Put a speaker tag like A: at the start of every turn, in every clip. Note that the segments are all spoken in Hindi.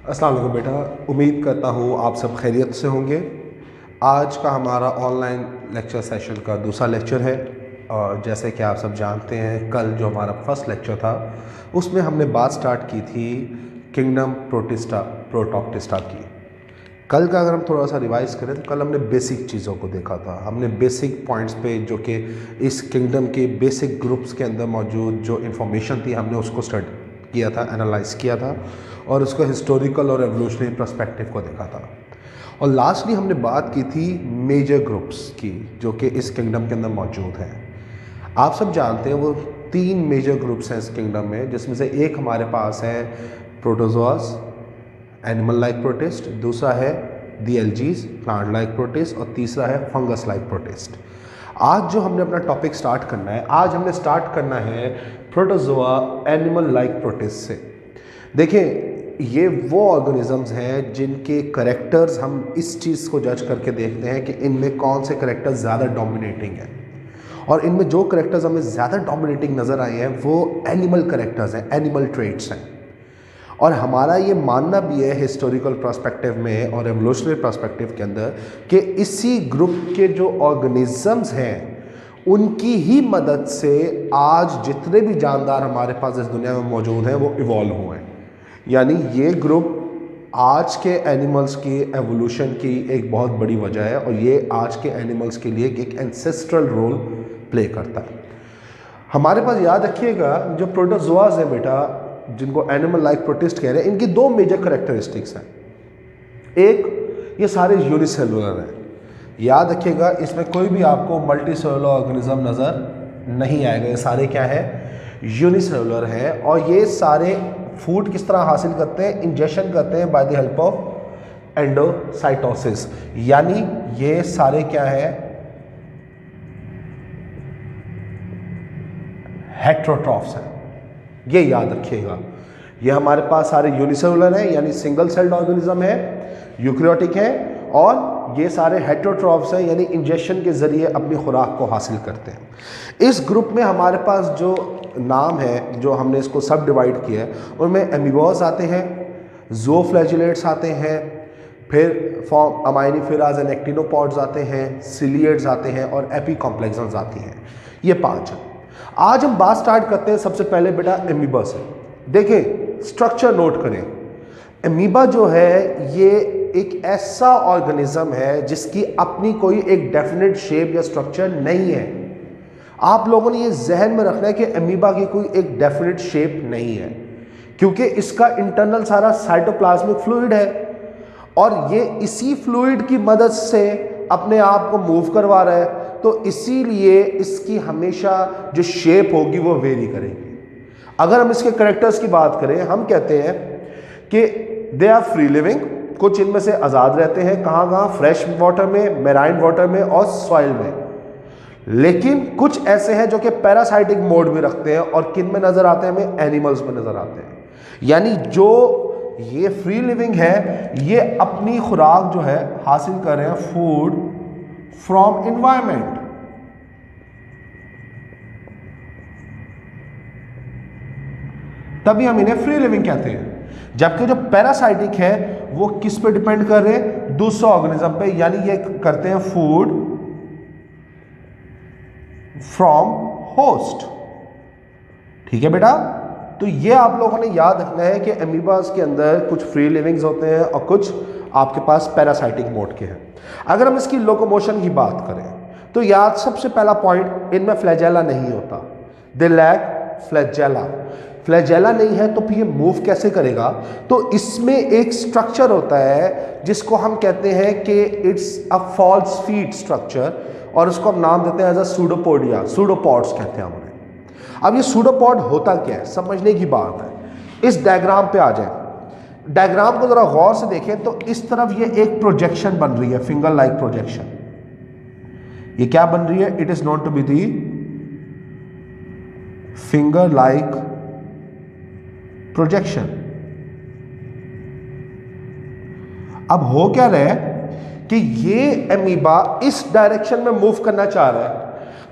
A: अस्सलाम वालेकुम बेटा, उम्मीद करता हूँ आप सब खैरियत से होंगे। आज का हमारा ऑनलाइन लेक्चर सेशन का दूसरा लेक्चर है और जैसे कि आप सब जानते हैं कल जो हमारा फर्स्ट लेक्चर था उसमें हमने बात स्टार्ट की थी किंगडम प्रोटॉक्टिस्टा की। कल का अगर हम थोड़ा सा रिवाइज़ करें तो कल हमने बेसिक चीज़ों को देखा था। हमने बेसिक पॉइंट्स पे जो कि इस किंगडम के बेसिक ग्रुप्स के अंदर मौजूद जो इन्फॉर्मेशन थी हमने उसको स्टडी किया था, एनालाइज किया था और उसको हिस्टोरिकल और एवोल्यूशनरी पर्सपेक्टिव को देखा था। और लास्टली हमने बात की थी मेजर ग्रुप्स की जो कि इस किंगडम के अंदर मौजूद हैं। आप सब जानते हैं वो 3 मेजर ग्रुप्स हैं इस किंगडम में, जिसमें से एक हमारे पास है प्रोटोजोआस एनिमल लाइक प्रोटिस्ट, दूसरा है दी एल्जीज प्लांट लाइक प्रोटिस्ट और तीसरा है फंगस लाइक प्रोटिस्ट। आज जो हमने अपना टॉपिक स्टार्ट करना है, आज हमने स्टार्ट करना है प्रोटोजोआ एनिमल लाइक प्रोटिस्ट से। देखिए ये वो ऑर्गेनिजम्स हैं जिनके करेक्टर्स हम इस चीज़ को जज करके देखते हैं कि इनमें कौन से करेक्टर्स ज़्यादा डोमिनेटिंग हैं, और इनमें जो करेक्टर्स हमें ज़्यादा डोमिनेटिंग नज़र आए हैं वो एनिमल करेक्टर्स हैं, एनिमल ट्रेट्स हैं। और हमारा ये मानना भी है हिस्टोरिकल पर्सपेक्टिव में और एवोल्यूशनरी पर्सपेक्टिव के अंदर कि इसी ग्रुप के जो ऑर्गेनिजम्स हैं उनकी ही मदद से आज जितने भी जानदार हमारे पास इस दुनिया में मौजूद हैं वो इवॉल्व हुए हैं। यानी ये ग्रुप आज के एनिमल्स की एवोल्यूशन की एक बहुत बड़ी वजह है और ये आज के एनिमल्स के लिए एक एंसेस्ट्रल रोल प्ले करता है। हमारे पास याद रखिएगा जो प्रोटोजोआस है बेटा, जिनको एनिमल लाइक प्रोटिस्ट कह रहे हैं, इनकी 2 मेजर करेक्टरिस्टिक्स हैं। एक, ये सारे यूनिसेलुलर हैं। याद रखिएगा इसमें कोई भी आपको मल्टी सेलुलर ऑर्गेनिज्म नज़र नहीं आएगा। ये सारे क्या है, यूनिसेलुलर हैं। और ये सारे फूड किस तरह हासिल करते हैं, इंजेक्शन करते हैं bye the help of endocytosis. यानी ये सारे क्या है, हेट्रोट्रॉफ्स हैं। ये याद रखिएगा, ये हमारे पास सारे यूनिसेलुलर हैं यानी सिंगल सेल्ड ऑर्गेनिज्म है, यूकैरियोटिक हैं, और ये सारे हेट्रोट्रॉफ्स हैं यानी इंजेक्शन के ज़रिए अपनी खुराक को हासिल करते हैं। इस ग्रुप में हमारे पास जो नाम है, जो हमने इसको सब डिवाइड किया है, उनमें एमीबास आते हैं, ज़ूओफ्लैजिलेट्स आते हैं, फिर फॉर्म अमाइनिफेराज एंड एक्टिनोपॉड्स आते हैं, सिलिएट्स आते हैं और एपीकॉम्प्लेक्सन्स आती हैं। ये 5 हैं। आज हम बात स्टार्ट करते हैं सबसे पहले बेटा एमीबा से। देखिए स्ट्रक्चर नोट करें। एमीबा जो है ये एक ऐसा ऑर्गेनिज्म है जिसकी अपनी कोई एक डेफिनेट शेप या स्ट्रक्चर नहीं है। आप लोगों ने ये जहन में रखना है कि एमीबा की कोई एक डेफिनेट शेप नहीं है, क्योंकि इसका इंटरनल सारा साइटोप्लाज्मिक फ्लूइड है और ये इसी फ्लूइड की मदद से अपने आप को मूव करवा रहा है। तो इसीलिए इसकी हमेशा जो शेप होगी वो वेरी करेगी। अगर हम इसके करेक्टर्स की बात करें, हम कहते हैं कि दे आर फ्री लिविंग, कुछ इनमें से आज़ाद रहते हैं। कहाँ, फ्रेश वाटर में, मेराइन वाटर में और सॉइल में। लेकिन कुछ ऐसे हैं जो कि पैरासाइटिक मोड में रखते हैं और किन में नज़र आते हैं, हमें एनिमल्स में नज़र आते हैं। यानी जो ये फ्री लिविंग है ये अपनी खुराक जो है हासिल कर रहे हैं फूड फ्रॉम इन्वायरमेंट। तभी हम इन्हें फ्री लिविंग कहते हैं। जबकि जो पैरासाइटिक है वो किस पे डिपेंड कर रहे हैं, दूसरे ऑर्गेनिज्म पे, यानी ये करते हैं फूड फ्रॉम होस्ट। ठीक है बेटा, तो ये आप लोगों ने याद रखना है कि एमीबास के अंदर कुछ फ्री लिविंग्स होते हैं और कुछ आपके पास पैरासाइटिक मोड के हैं। अगर हम इसकी लोकोमोशन की बात करें तो याद सबसे पहला पॉइंट, इनमें फ्लैजेला नहीं होता। They lack flagella. फ्लैजेला नहीं है तो फिर ये मूव कैसे करेगा? तो इसमें एक स्ट्रक्चर होता है जिसको हम कहते हैं कि it's a false feet structure, और उसको हम नाम देते हैं एज अ सूडोपोडिया, सूडोपॉड्स कहते हैं हम उन्हें। अब ये सूडोपॉड होता क्या है, समझने की बात है। इस डायग्राम पे आ जाए। डायग्राम को जरा गौर से देखें तो इस तरफ ये एक प्रोजेक्शन बन रही है, फिंगर लाइक प्रोजेक्शन। ये क्या बन रही है? It is known to be the finger like projection. अब हो क्या रहा है कि ये एमीबा इस डायरेक्शन में मूव करना चाह रहा है,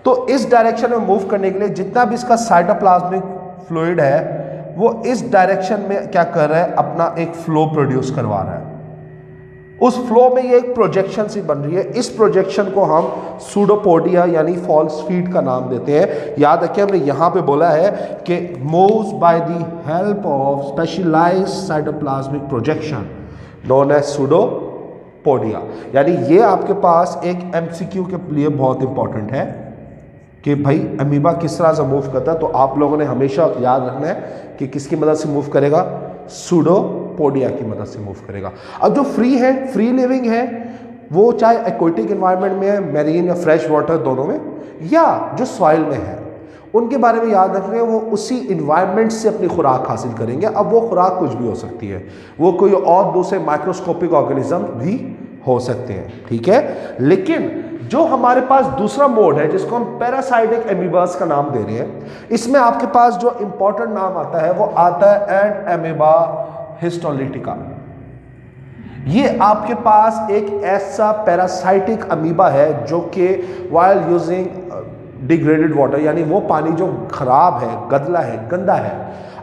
A: तो इस डायरेक्शन में मूव करने के लिए जितना भी इसका साइटोप्लाज्मिक फ्लूइड है वो इस डायरेक्शन में क्या कर रहा है, अपना एक फ्लो प्रोड्यूस करवा रहा है। उस फ्लो में ये एक प्रोजेक्शन सी बन रही है। इस प्रोजेक्शन को हम सूडोपोडिया यानी फॉल्स फीट का नाम देते हैं। याद रखिए हमने यहाँ पे बोला है कि moves by the help of specialized cytoplasmic projection known as pseudopodia. यानी ये आपके पास एक एमसीक्यू के लिए बहुत इंपॉर्टेंट है कि भाई अमीबा किस तरह से मूव करता है। तो आप लोगों ने हमेशा याद रखना है कि किसकी मदद से मूव करेगा, सूडोपोडिया की मदद से मूव करेगा। अब जो फ्री है, फ्री लिविंग है, वो चाहे एक्वेटिक एनवायरनमेंट में है, मैरीन या फ्रेश वाटर दोनों में, या जो सॉइल में है, उनके बारे में याद रखना है। वो उसी इन्वायरमेंट से अपनी खुराक हासिल करेंगे। अब वो खुराक कुछ भी हो सकती है, वो कोई और दूसरे माइक्रोस्कोपिक ऑर्गेनिज्म भी हो सकते हैं, ठीक है। लेकिन जो हमारे पास दूसरा मोड है जिसको हम पैरासाइटिक एमीबास का नाम दे रहे हैं, इसमें आपके पास जो इंपॉर्टेंट नाम आता है वो आता है एंड एमीबा हिस्टोलिटिका। ये आपके पास एक ऐसा पैरासाइटिक अमीबा है जो कि वाइल यूजिंग डिग्रेडेड वाटर, यानी वो पानी जो खराब है, गदला है, गंदा है,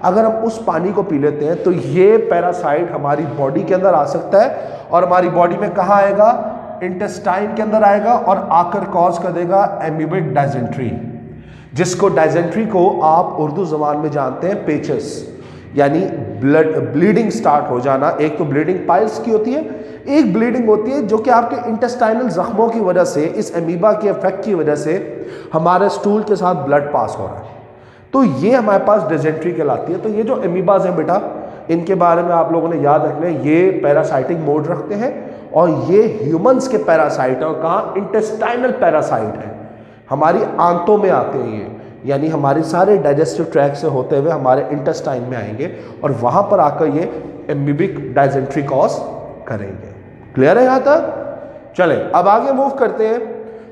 A: अगर हम उस पानी को पी लेते हैं तो ये पैरासाइट हमारी बॉडी के अंदर आ सकता है और हमारी बॉडी में कहाँ आएगा, इंटेस्टाइन के अंदर आएगा और आकर कॉज कर देगा एमीबिक डाइजेंट्री, जिसको डाइजेंट्री को आप उर्दू जबान में जानते हैं पेचेस, यानी ब्लीडिंग स्टार्ट हो जाना। एक तो ब्लीडिंग पाइल्स की होती है, एक ब्लीडिंग होती है जो कि आपके इंटेस्टाइनल जख्मों की वजह से, इस एमीबा के इफेक्ट की वजह से हमारे स्टूल के साथ ब्लड पास हो रहा है, तो ये हमारे पास डिजेंट्री कहलाती है। तो ये जो एमीबाज हैं बेटा, इनके बारे में आप लोगों ने याद रखना है, ये पैरासाइटिक मोड रखते हैं और ये ह्यूमंस के पैरासाइट हैं। कहाँ, इंटेस्टाइनल पैरासाइट हैं, हमारी आंतों में आते हैं ये, यानी हमारे सारे डाइजेस्टिव ट्रैक से होते हुए हमारे इंटेस्टाइन में आएंगे और वहां पर आकर ये एमीबिक डाइजेंट्री कॉज करेंगे। क्लियर है यहां तक? चले अब आगे मूव करते हैं,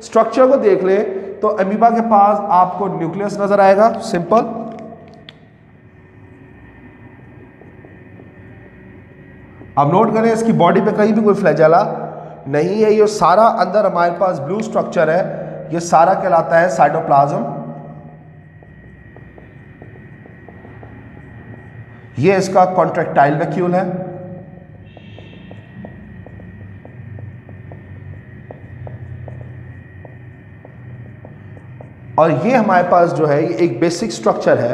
A: स्ट्रक्चर को देख लें। तो अमीबा के पास आपको न्यूक्लियस नजर आएगा, सिंपल। अब नोट करें इसकी बॉडी पे कहीं भी कोई फ्लैजेला नहीं है। ये सारा अंदर हमारे पास ब्लू स्ट्रक्चर है, ये सारा कहलाता है साइटोप्लाज्म। ये इसका कॉन्ट्रैक्टाइल वैक्यूल है, और ये हमारे पास जो है ये एक बेसिक स्ट्रक्चर है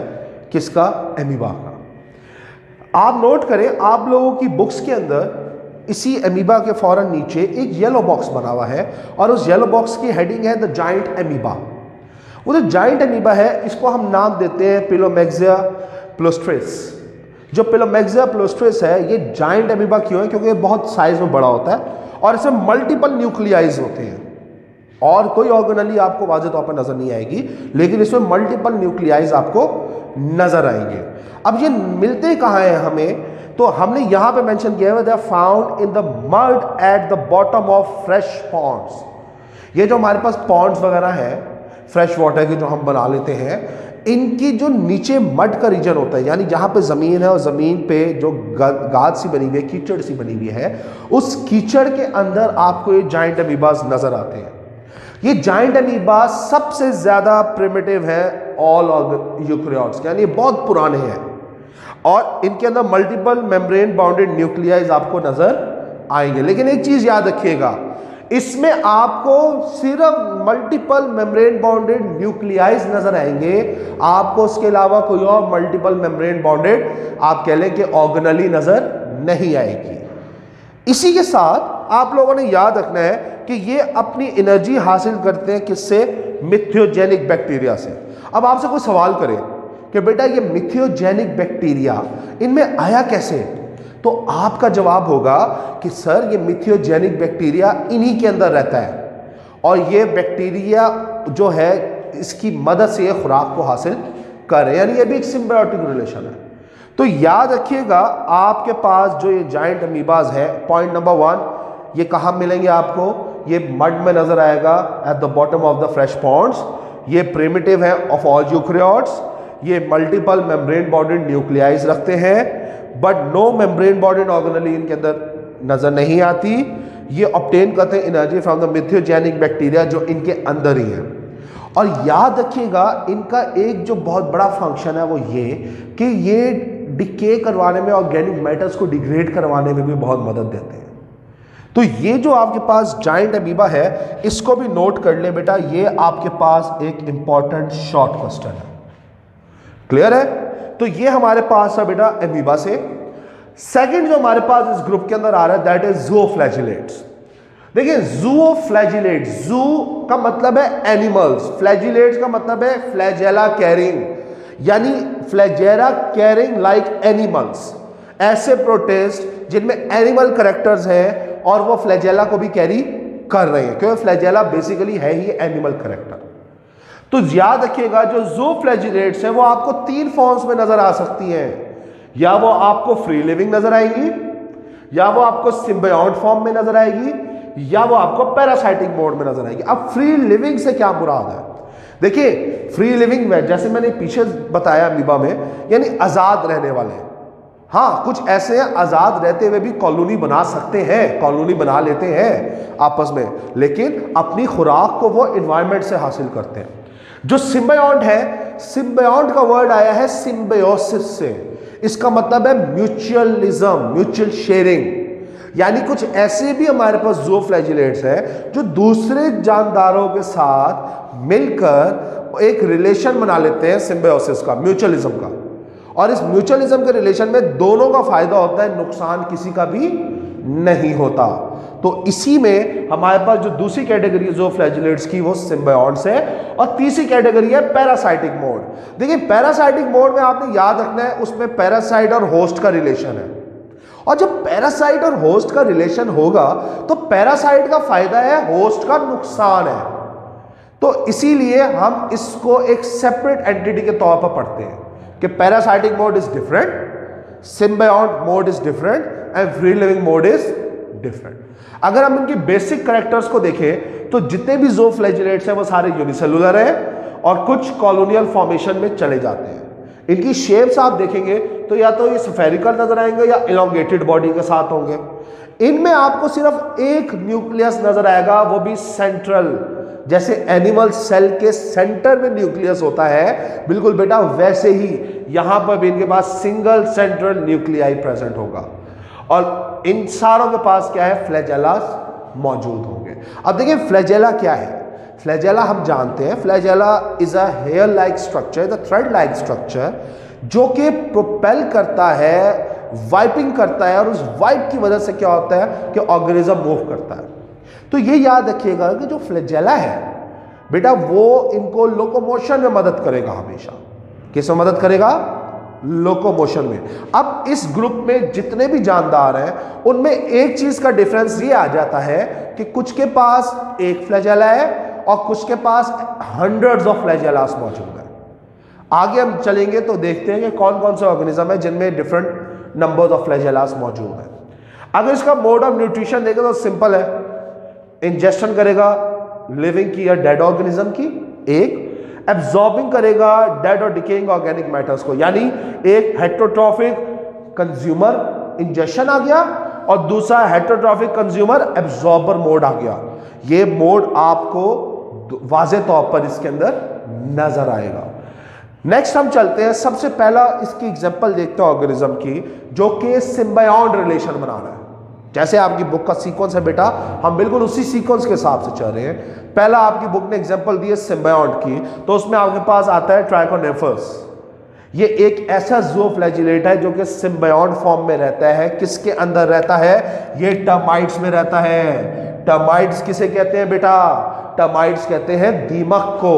A: किसका, एमीबा का। आप नोट करें, आप लोगों की बुक्स के अंदर इसी एमीबा के फौरन नीचे एक येलो बॉक्स बना हुआ है और उस येलो बॉक्स की हेडिंग है द जाइंट एमीबा। वो जो जाइंट एमीबा है इसको हम नाम देते हैं पिलोमैक्सिया प्लोस्ट्रेस। जो पिलोमैक्सिया प्लोस्ट्रेस है ये जाइंट एमीबा क्यों है, क्योंकि ये बहुत साइज में बड़ा होता है और इसमें मल्टीपल न्यूक्लियाइज होते हैं। और कोई ऑर्गेनली आपको वाज़े तौर पर नजर नहीं आएगी, लेकिन इसमें मल्टीपल न्यूक्लियाइज आपको नजर आएंगे। अब ये मिलते कहाँ हैं हमें, तो हमने यहां पे मेंशन किया है, they are found in the mud at the bottom of fresh ponds. ये जो हमारे पास पॉन्ड्स वगैरह है फ्रेश वाटर के जो हम बना लेते हैं, इनकी जो नीचे मड का रीजन होता है, यानी जहां पे जमीन है और जमीन पे जो गाद सी बनी हुई है, कीचड़ सी बनी हुई है, उस कीचड़ के अंदर आपको ये जाइंट अमीबास नजर आते हैं। ये जाइंट अमीबा सबसे ज्यादा प्रिमिटिव है ऑल यूकैरियोट्स, यानी बहुत पुराने हैं और इनके अंदर मल्टीपल मेम्ब्रेन बाउंडेड न्यूक्लियाइज आपको नजर आएंगे। लेकिन एक चीज याद रखिएगा, इसमें आपको सिर्फ मल्टीपल मेम्ब्रेन बाउंडेड न्यूक्लियाइज नजर आएंगे, आपको उसके अलावा कोई और मल्टीपल मेम्ब्रेन बाउंडेड आप कह लें कि ऑर्गेनली नजर नहीं आएगी। इसी के साथ आप लोगों ने याद रखना है कि ये अपनी एनर्जी हासिल करते हैं किससे, मिथियोजेनिक बैक्टीरिया से। अब आपसे कोई सवाल करे कि बेटा ये मिथियोजेनिक बैक्टीरिया इनमें आया कैसे, तो आपका जवाब होगा कि सर ये मिथियोजेनिक बैक्टीरिया इन्हीं के अंदर रहता है और ये बैक्टीरिया जो है इसकी मदद से ये खुराक को हासिल कर रहे हैं, यानी ये भी एक सिम्बायोटिक रिलेशन है। तो याद रखिएगा आपके पास जो ये जाइंट अमीबाज है, पॉइंट नंबर 1, ये कहाँ मिलेंगे आपको, ये मड में नजर आएगा at the bottom of the fresh ponds. ये प्रिमिटिव है ऑफ ऑल यूकैरियोट्स, ये मल्टीपल मेम्ब्रेन बाउंडेड न्यूक्लियाइज रखते हैं, but no membrane bounded organelle इनके अंदर नजर नहीं आती। ये ऑब्टेन करते हैं energy from the methanogenic bacteria जो इनके अंदर ही है। और याद रखिएगा इनका एक जो बहुत बड़ा फंक्शन है वो ये कि ये डिके करवाने में, ऑर्गेनिक मैटर्स को डिग्रेड करवाने में भी बहुत मदद देते हैं। तो ये जो आपके पास जाइंट अमीबा है, इसको भी नोट कर ले बेटा, ये आपके पास एक इंपॉर्टेंट शॉर्ट क्वेश्चन है। क्लियर है? तो ये हमारे पास है बेटा अमीबा से। सेकंड जो हमारे पास इस ग्रुप के अंदर आ रहा है दैट इज ज़ूओफ्लैजिलेट्स। देखिए ज़ूओफ्लैजिलेट, ज़ू का मतलब है एनिमल्स, फ्लैजिलेट्स का मतलब है फ्लैजेला कैरिंग, यानी फ्लैजेला कैरिंग लाइक एनिमल्स, ऐसे प्रोटिस्ट जिनमें एनिमल कैरेक्टर्स हैं और वो फ्लैजेला को भी कैरी कर रहे हैं, क्योंकि फ्लैजेला बेसिकली है ही एनिमल कैरेक्टर। तो याद रखिएगा जो ज़ूओफ्लैजिलेट्स हैं वो आपको 3 फॉर्म्स में नजर आ सकती हैं, या वो आपको फ्री लिविंग नजर आएंगी, या वो आपको सिम्बायोंट फॉर्म में नजर आएगी, या वो आपको पैरासाइटिक मोड में नजर आएगी। अब फ्री लिविंग से क्या मुराद है? देखिए फ्री लिविंग में जैसे मैंने पीछे बताया अमीबा में, यानी आजाद रहने वाले। हाँ, कुछ ऐसे हैं आजाद रहते हुए भी कॉलोनी बना सकते हैं, कॉलोनी बना लेते हैं आपस में, लेकिन अपनी खुराक को वो एनवायरनमेंट से हासिल करते हैं। जो सिम्बायोंट है, सिम्बायोंट का वर्ड आया है सिम्बायोसिस से, इसका मतलब है म्यूचुअलिज्म, म्यूचुअल शेयरिंग, यानी कुछ ऐसे भी हमारे पास ज़ूओफ्लैजिलेट्स हैं जो दूसरे जानदारों के साथ मिलकर एक रिलेशन बना लेते हैं सिम्बायोसिस का, म्यूचुअलिज्म का, और इस म्यूचुअलिज्म के रिलेशन में दोनों का फायदा होता है, नुकसान किसी का भी नहीं होता। तो इसी में हमारे पास जो दूसरी कैटेगरी है ज़ूओफ्लैजिलेट्स की वो सिम्बायोंट्स है, और तीसरी कैटेगरी है पैरासाइटिक मोड। देखिए पैरासाइटिक मोड में आपने याद रखना है उसमें पैरासाइट और होस्ट का रिलेशन है, और जब पैरासाइट और होस्ट का रिलेशन होगा तो पैरासाइट का फायदा है, होस्ट का नुकसान है। तो इसीलिए हम इसको एक सेपरेट एंटिटी के तौर पर पढ़ते हैं कि parasitic mode is different, symbiont mode is different and free living mode is different. अगर हम इनकी बेसिक कैरेक्टर्स को देखें तो जितने भी ज़ूओफ्लैजिलेट्स हैं वो सारे यूनिसेलुलर हैं और कुछ कॉलोनियल फॉर्मेशन में चले जाते हैं। इनकी शेप्स आप देखेंगे तो या तो ये स्फेरिकल नजर आएंगे या इलोंगेटेड बॉडी के साथ होंगे। इनमें आपको सिर्फ एक न्यूक्लियस नजर आएगा, वो भी सेंट्रल, जैसे एनिमल सेल के सेंटर में न्यूक्लियस होता है, बिल्कुल बेटा वैसे ही यहां पर भी इनके पास सिंगल सेंट्रल न्यूक्लियाई प्रेजेंट होगा, और इन सारों के पास क्या है, फ्लैजेलास मौजूद होंगे। अब देखिए फ्लैजेला क्या है। फ्लैजेला हम जानते हैं, flagella is a hair like structure, the thread like structure, जो कि प्रोपेल करता है, वाइपिंग करता है, और उस वाइप की वजह से क्या होता है कि ऑर्गेनिज्म मूव करता है। तो ये याद रखिएगा कि जो फ्लैजेला है बेटा वो इनको लोकोमोशन में मदद करेगा हमेशा। किसमें मदद करेगा? लोकोमोशन में। अब इस ग्रुप में जितने भी जानदार हैं उनमें एक चीज का डिफरेंस ये आ जाता है कि कुछ के पास एक फ्लैजेला है और कुछ के पास हंड्रेड्स ऑफ फ्लैजेलास मौजूद है। आगे हम चलेंगे तो देखते हैं कि कौन कौन से ऑर्गेनिज्म है जिनमें डिफरेंट नंबर्स ऑफ फ्लैजेलास मौजूद है। अगर इसका मोड ऑफ न्यूट्रिशन देखें तो सिंपल है, इंजेक्शन करेगा लिविंग की या डेड ऑर्गेनिज्म की, एक एब्जॉर्बिंग करेगा डेड और डिकेइंग ऑर्गेनिक मैटर्स को, यानी एक हेटेरोट्रॉफिक कंज्यूमर इंजेक्शन आ गया और दूसरा हेटेरोट्रॉफिक कंज्यूमर एब्जॉर्बर मोड आ गया। ये मोड आपको वाज़े तौर पर इसके अंदर नजर आएगा। नेक्स्ट हम चलते हैं, सबसे पहला इसकी एग्जांपल देखते हैं ऑर्गेनिज्म की, जो कि सिम्बायोंट रिलेशन बना रहा है। जैसे आपकी बुक का सीक्वेंस है बेटा, हम बिल्कुल उसी सीक्वेंस के हिसाब से चल रहे हैं। पहला आपकी बुक ने एग्जांपल दी है सिम्बायोंट की, तो उसमें आपके पास आता है ट्राइकोनिफर्स। ये एक ऐसा ज़ूओफ्लैजिलेट है जो कि सिम्बायोंट फॉर्म में रहता है। किसके अंदर रहता है? ये टर्माइट्स में रहता है। टर्माइट्स किसे कहते हैं बेटा? टर्माइट्स कहते हैं दीमक को।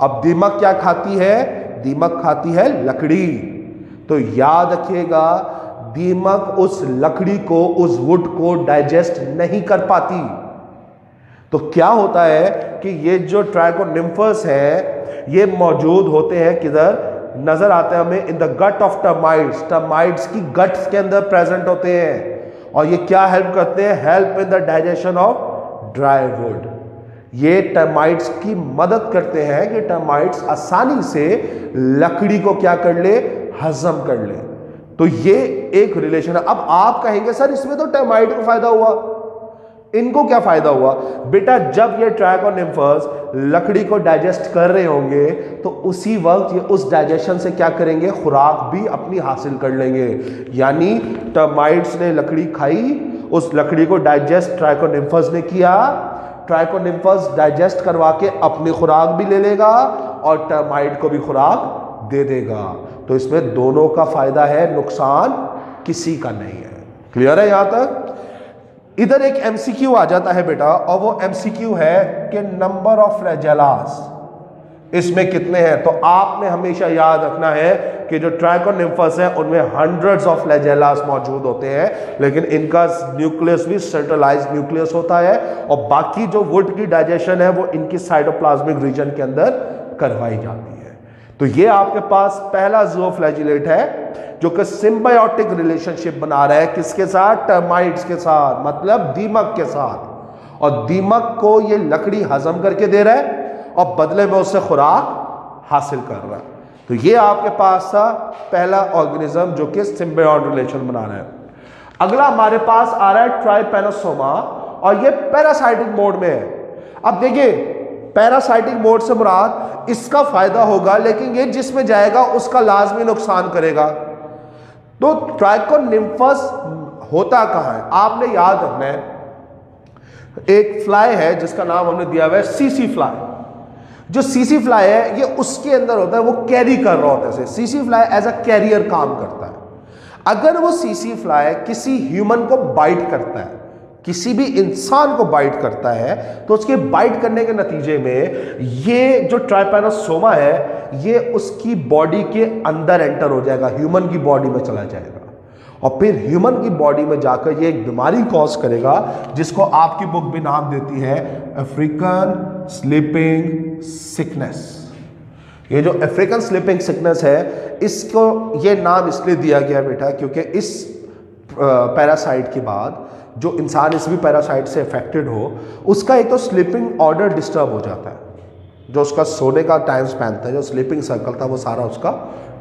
A: अब दीमक क्या खाती है? दीमक खाती है लकड़ी। तो याद रखिएगा दीमक उस लकड़ी को, उस वुड को डाइजेस्ट नहीं कर पाती। तो क्या होता है कि ये जो ट्राइकोनिम्फर्स है ये मौजूद होते हैं किधर? नजर आते हैं हमें in the gut of termites. Termites की गट्स के अंदर प्रेजेंट होते हैं, और ये क्या हेल्प करते हैं? Help in the digestion of dry would. ये टर्माइट्स की मदद करते हैं कि टर्माइट्स आसानी से लकड़ी को क्या कर ले? हजम कर ले। तो ये एक रिलेशन है। अब आप कहेंगे सर इसमें तो टर्माइट को फायदा हुआ, इनको क्या फायदा हुआ बेटा, जब ये ट्राइकोनिम्फस लकड़ी को डाइजेस्ट कर रहे होंगे तो उसी वक्त ये उस डाइजेशन से क्या करेंगे, खुराक भी अपनी हासिल कर लेंगे। यानी टर्माइट्स ने लकड़ी खाई, उस लकड़ी को डाइजेस्ट ट्राइकोनिम्फस ने किया, ट्राइकोनिम्फस डाइजेस्ट करवा के अपनी खुराक भी ले लेगा और टर्माइट को भी खुराक दे देगा। तो इसमें दोनों का फायदा है, नुकसान किसी का नहीं है। क्लियर है यहां तक? इधर एक एमसीक्यू आ जाता है बेटा, और वो एमसीक्यू है कि नंबर ऑफ फ्लैजेलास इसमें कितने हैं। तो आपने हमेशा याद रखना है कि जो ट्राइकोनिम्फस है उनमें हंड्रेड्स ऑफ फ्लैजेलास मौजूद होते हैं, लेकिन इनका न्यूक्लियस भी सेंट्रलाइज्ड न्यूक्लियस होता है और बाकी जो वुड की डाइजेशन है वो इनकी साइटोप्लाज्मिक रीजन के अंदर करवाई जाती है। तो ये आपके पास पहला ज़ूओफ्लैजिलेट है जो कि सिम्बायोटिक रिलेशनशिप बना रहा है किसके साथ, टर्माइट्स के साथ, मतलब दीमक के साथ। और दीमक को ये लकड़ी हजम करके दे रहा है और बदले में उससे खुराक हासिल कर रहा है। तो ये आपके पास था पहला ऑर्गेनिज्म जो कि सिम्बायोट रिलेशन बना रहा है। अगला हमारे पास आ रहा है ट्राइपेनोसोमा, और ये पैरासाइटिक मोड में है। अब देखिए, पैरासाइटिक मोड से मुराद इसका फायदा होगा, लेकिन ये जिसमें जाएगा उसका लाजमी नुकसान करेगा। तो ट्राइकोनिम्फस होता कहाँ है, आपने याद रखना है। एक फ्लाई है जिसका नाम हमने दिया हुआ है सीसी फ्लाई। जो सीसी फ्लाई है ये उसके अंदर होता है, वो कैरी कर रहा होता है। सीसी फ्लाई एज अ कैरियर काम करता है। अगर वो सीसी फ्लाई किसी ह्यूमन को बाइट करता है, किसी भी इंसान को बाइट करता है, तो उसके बाइट करने के नतीजे में ये जो ट्राइपेनोसोमा है ये उसकी बॉडी के अंदर एंटर हो जाएगा, ह्यूमन की बॉडी में चला जाएगा और फिर ह्यूमन की बॉडी में जाकर ये एक बीमारी कॉज करेगा जिसको आपकी बुक भी नाम देती है अफ्रीकन स्लीपिंग सिकनेस। ये जो अफ्रीकन स्लीपिंग सिकनेस है, इसको ये नाम इसलिए दिया गया बेटा क्योंकि इस पैरासाइट के बाद जो इंसान इस भी पैरासाइट से अफेक्टेड हो, उसका एक तो स्लीपिंग ऑर्डर डिस्टर्ब हो जाता है। जो उसका सोने का टाइम स्पैन था, जो स्लीपिंग सर्कल था, वो सारा उसका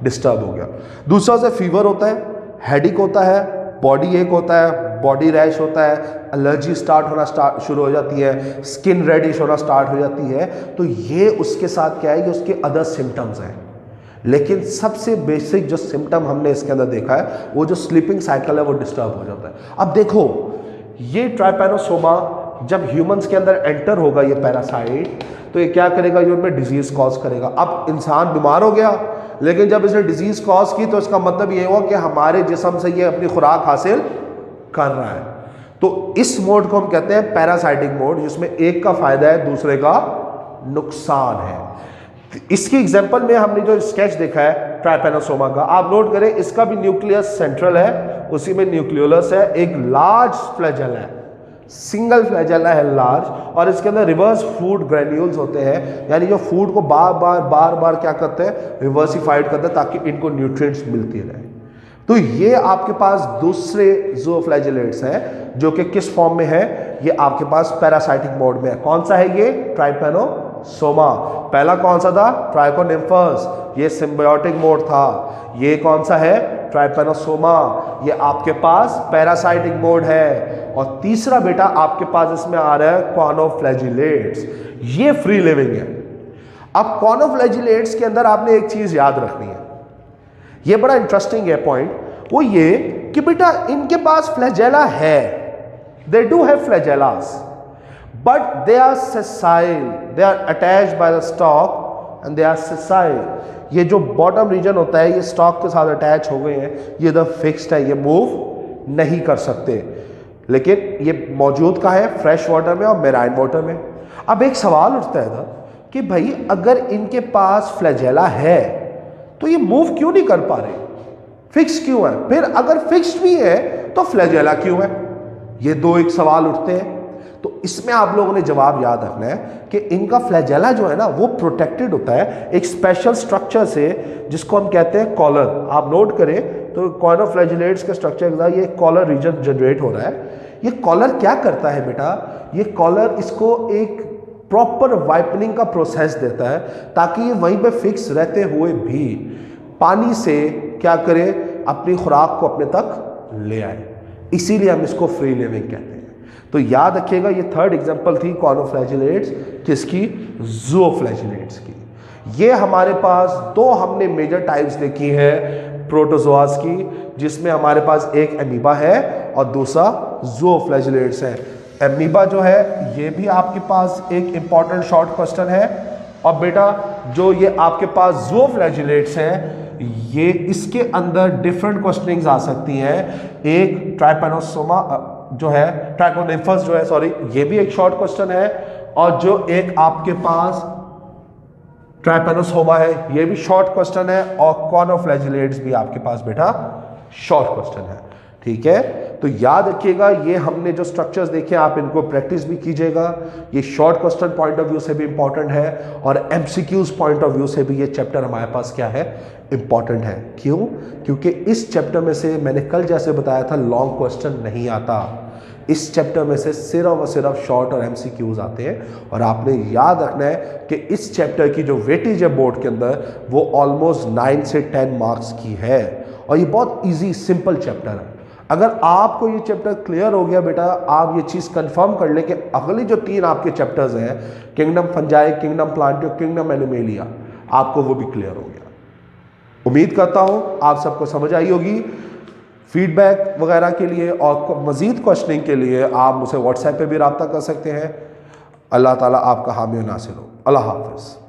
A: डिस्टर्ब हो गया। दूसरा उसे फीवर होता है, हेडिक होता है, बॉडी एक होता है, बॉडी रैश होता है, एलर्जी स्टार्ट होना शुरू हो जाती है, स्किन रेडिश होना स्टार्ट हो जाती है। तो ये उसके साथ क्या है, ये उसके अदर सिम्टम्स हैं। लेकिन सबसे बेसिक जो सिम्टम हमने इसके अंदर देखा है, वो जो स्लीपिंग साइकिल है वो डिस्टर्ब हो जाता है। अब देखो, ये ट्राइपेनोसोमा जब ह्यूमंस के अंदर एंटर होगा ये पैरासाइट, तो ये क्या करेगा, ये उनमें डिजीज कॉज करेगा। अब इंसान बीमार हो गया, लेकिन जब इसने डिजीज कॉज की तो इसका मतलब ये हुआ कि हमारे जिस्म से ये अपनी खुराक हासिल कर रहा है। तो इस मोड को हम कहते हैं पैरासाइटिक मोड, जिसमें एक का फायदा है, दूसरे का नुकसान है। इसकी एग्जांपल में हमने जो स्केच देखा है ट्राइपेनोसोमा का, आप नोट करें, इसका भी न्यूक्लियस सेंट्रल है, उसी में न्यूक्लियोलस है, एक लार्ज फ्लैजेला है, सिंगल फ्लैजेला है लार्ज, और इसके अंदर रिवर्स फूड ग्रेन्यूल्स होते हैं, यानी जो फूड को बार बार क्या करते हैं, रिवर्सिफाइड करते हैं ताकि इनको न्यूट्रिएंट्स मिलती रहे। तो ये आपके पास दूसरे ज़ूओफ्लैजिलेट्स हैं जो कि किस फॉर्म में है, ये आपके पास पैरासाइटिक मोड में है। कौन सा है ये, ट्राइपेनोसोमा। पहला कौन सा था, ट्राइकोनिम्फस, ये सिम्बायोटिक मोड था। ये कौन सा है, ट्राइपेनोसोमा, ये आपके पास पैरासाइटिक मोड है। और तीसरा बेटा आपके पास इसमें आ रहा है कॉनोफ्लैजिलेट्स, ये फ्री लिविंग है। अब कॉनोफ्लैजिलेट्स के अंदर आपने एक चीज याद रखनी है, ये बड़ा इंटरेस्टिंग है पॉइंट, वो ये कि बेटा इनके पास फ्लैजेला है, they do have flagellas, but they are sessile, they are attached by the stalk and they are sessile। ये जो बॉटम रीजन होता है ये स्टॉक के साथ अटैच हो गए हैं, ये इधर फिक्स्ड है, ये मूव नहीं कर सकते। लेकिन ये मौजूद कहाँ है, फ्रेश वाटर में और मेराइन वाटर में। अब एक सवाल उठता है था कि भाई अगर इनके पास फ्लैजेला है तो ये मूव क्यों नहीं कर पा रहे, फिक्स क्यों है, फिर अगर फिक्स्ड भी है तो फ्लैजेला क्यों है, ये दो एक सवाल उठते हैं। तो इसमें आप लोगों ने जवाब याद रखना है कि इनका फ्लैजेला जो है ना वो प्रोटेक्टेड होता है एक स्पेशल स्ट्रक्चर से जिसको हम कहते हैं कॉलर। आप नोट करें तो कॉनोफ्लैजिलेट्स के स्ट्रक्चर के साथ ये कॉलर रीजन जनरेट हो रहा है। ये कॉलर क्या करता है बेटा, ये कॉलर इसको एक प्रॉपर वाइपनिंग का प्रोसेस देता है ताकि ये वहीं पे फिक्स रहते हुए भी पानी से क्या करे, अपनी खुराक को अपने तक ले आए। इसीलिए हम इसको फ्री लिविंग कहते हैं। तो याद रखिएगा ये थर्ड एग्जांपल थी कॉर्नोफ्लैजिलेट्स किसकी, ज़ूओफ्लैजिलेट्स की। ये हमारे पास दो हमने मेजर टाइप्स देखी है प्रोटोजोआस की, जिसमें हमारे पास एक अमीबा है और दूसरा ज़ूओफ्लैजिलेट्स है। अमीबा जो है ये भी आपके पास एक इंपॉर्टेंट शॉर्ट क्वेश्चन है, और बेटा जो ये आपके पास ज़ूओफ्लैजिलेट्स हैं ये इसके अंदर डिफरेंट क्वेश्चनिंग्स आ सकती हैं। एक ट्राइपैनोसोमा जो है, ट्राइकोनिम्फस जो है, सॉरी, ये भी एक शॉर्ट क्वेश्चन है, और जो एक आपके पास ट्राइपैनोसोमा है ये भी शॉर्ट क्वेश्चन है, और कॉर्नोफ्लैजिलेट्स भी आपके पास बेटा शॉर्ट क्वेश्चन है। ठीक है, तो याद रखिएगा ये हमने जो स्ट्रक्चर्स देखे आप इनको प्रैक्टिस भी कीजिएगा। ये short question point of view से भी इंपॉर्टेंट है, और एमसीक्यूज पॉइंट ऑफ व्यू से भी ये चैप्टर हमारे पास क्या है, इंपॉर्टेंट है। क्यों? क्योंकि इस चैप्टर में से मैंने कल जैसे बताया था लॉन्ग क्वेश्चन नहीं आता, इस चैप्टर में से सिर्फ और सिर्फ शॉर्ट और एमसीक्यूज आते हैं। और आपने याद रखना है कि इस चैप्टर की जो वेटेज है बोर्ड के अंदर वो ऑलमोस्ट 9 से 10 मार्क्स की है, और ये बहुत ईजी सिंपल चैप्टर है। अगर आपको ये चैप्टर क्लियर हो गया बेटा, आप ये चीज़ कंफर्म कर लें कि अगली जो 3 आपके चैप्टर्स हैं, kingdom fungi, kingdom plantae, kingdom animalia, आपको वो भी क्लियर हो गया। उम्मीद करता हूँ आप सबको समझ आई होगी। फीडबैक वगैरह के लिए और मज़ीद क्वेश्चनिंग के लिए आप मुझसे व्हाट्सएप पे भी रब्ता कर सकते हैं। अल्लाह ताला आपका हामी नासिर हो। अल्लाह हाफ़िज़।